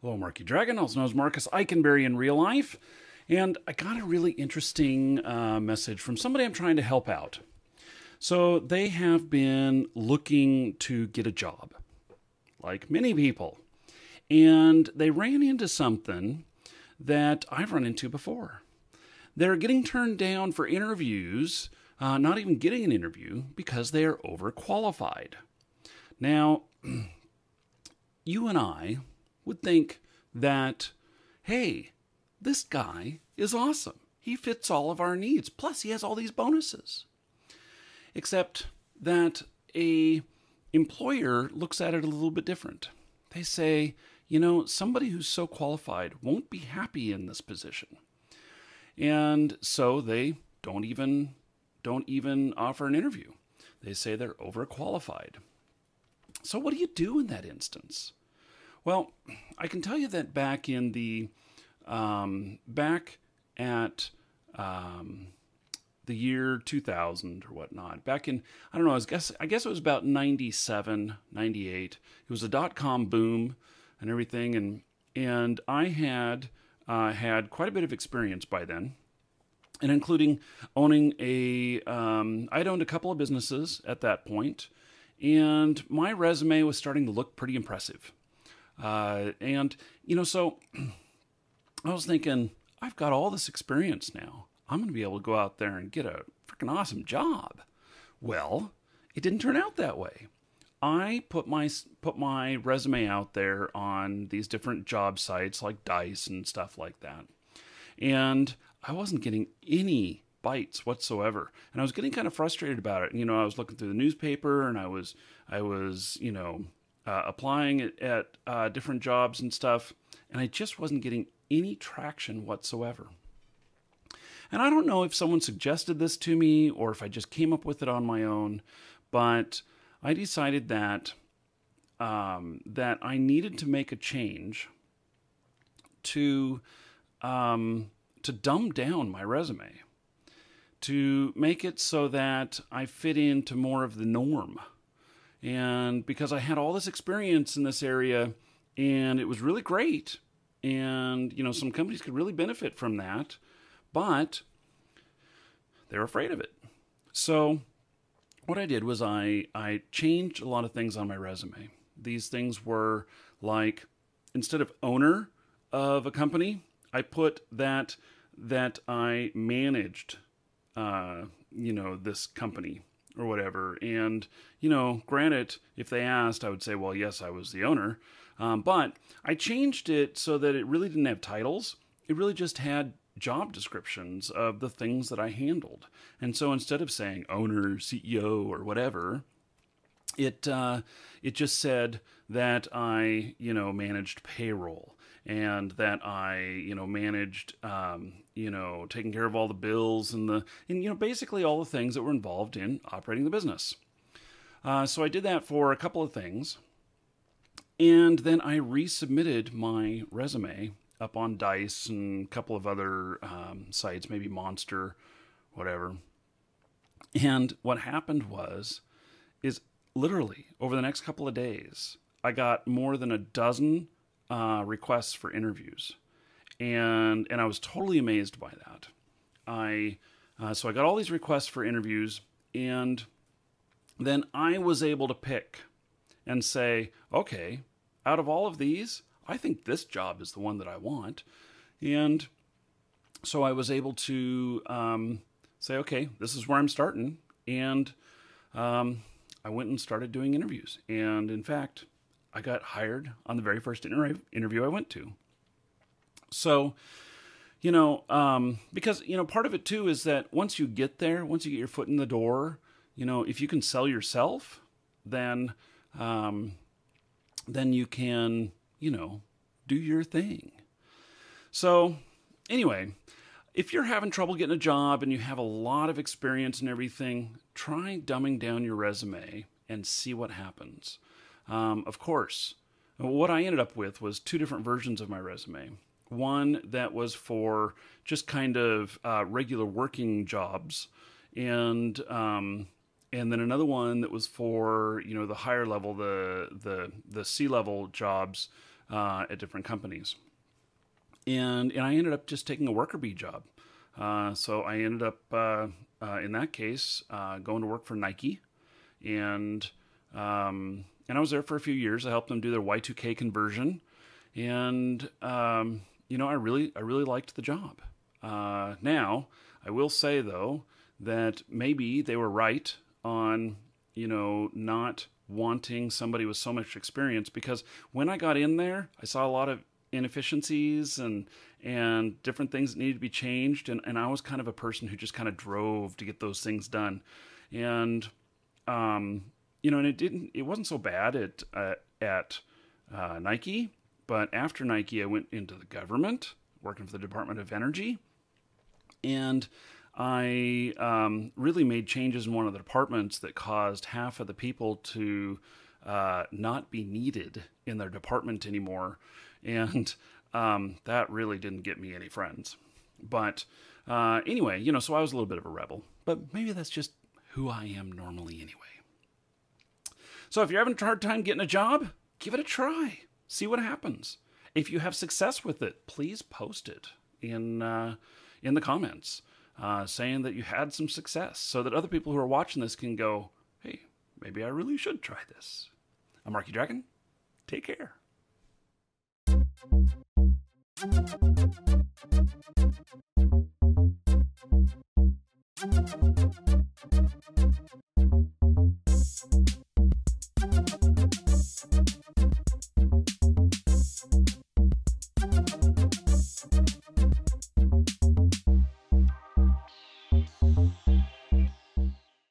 Hello, Marky Dragon, also known as Marcus Eikenberry in real life. And I got a really interesting message from somebody I'm trying to help out. So they have been looking to get a job, like many people. And they ran into something that I've run into before. They're getting turned down for interviews, not even getting an interview, because they are overqualified. Now, you and I would think that, hey, this guy is awesome. He fits all of our needs. Plus, he has all these bonuses. Except that a employer looks at it a little bit different. They say, somebody who's so qualified won't be happy in this position. And so they don't even offer an interview. They say they're overqualified. So what do you do in that instance? Well, I can tell you that back in the back at the year 2000 or whatnot, back in, I don't know, I guess it was about 97, 98. It was a dot-com boom and everything, and I had had quite a bit of experience by then, and including owning I'd owned a couple of businesses at that point, and my resume was starting to look pretty impressive. So I was thinking, I've got all this experience now. I'm going to be able to go out there and get a freaking awesome job. Well, it didn't turn out that way. I put my resume out there on these different job sites like Dice and stuff like that. And I wasn't getting any bites whatsoever. And I was getting kind of frustrated about it. I was looking through the newspaper, and I was applying at different jobs and stuff, and I just wasn't getting any traction whatsoever. And I don't know if someone suggested this to me or if I just came up with it on my own, but I decided that I needed to make a change to dumb down my resume, to make it so that I fit into more of the norm. And because I had all this experience in this area, and it was really great, and some companies could really benefit from that, but they're afraid of it. So what I did was I changed a lot of things on my resume. These things were like, instead of owner of a company, I put that I managed this company or whatever. And, granted, if they asked, I would say, well, yes, I was the owner. But I changed it so that it really didn't have titles. It really just had job descriptions of the things that I handled. And so instead of saying owner, CEO, or whatever, it just said that I, managed payroll, and that I, managed, taking care of all the bills and basically all the things that were involved in operating the business. So I did that for a couple of things, and then I resubmitted my resume up on Dice and a couple of other sites, maybe Monster, whatever. And what happened is literally over the next couple of days, I got more than a dozen requests for interviews, and I was totally amazed by that. So I got all these requests for interviews, and then I was able to pick and say, okay, out of all of these, I think this job is the one that I want. And so I was able to say, okay, this is where I'm starting. And I went and started doing interviews. And in fact, I got hired on the very first interview I went to. So, because, part of it too is that once you get there, once you get your foot in the door, if you can sell yourself, then you can, do your thing. So anyway, if you're having trouble getting a job and you have a lot of experience and everything, try dumbing down your resume and see what happens. Of course, what I ended up with was two different versions of my resume. One that was for just kind of regular working jobs, and then another one that was for the higher level, the C-level jobs, at different companies. And I ended up just taking a worker bee job. So I ended up, in that case, going to work for Nike. And I was there for a few years. I helped them do their Y2K conversion. And, I really liked the job. Now, I will say, though, that maybe they were right on, not wanting somebody with so much experience, because when I got in there, I saw a lot of inefficiencies and different things that needed to be changed. And I was kind of a person who just kind of drove to get those things done. And, and it wasn't so bad at Nike, but after Nike, I went into the government, working for the Department of Energy. And I really made changes in one of the departments that caused half of the people to not be needed in their department anymore. And that really didn't get me any friends. But anyway, so I was a little bit of a rebel. But maybe that's just who I am normally anyway. So if you're having a hard time getting a job, give it a try. See what happens. If you have success with it, please post it in the comments, saying that you had some success, so that other people who are watching this can go, hey, maybe I really should try this. I'm Marky Dragon. Take care.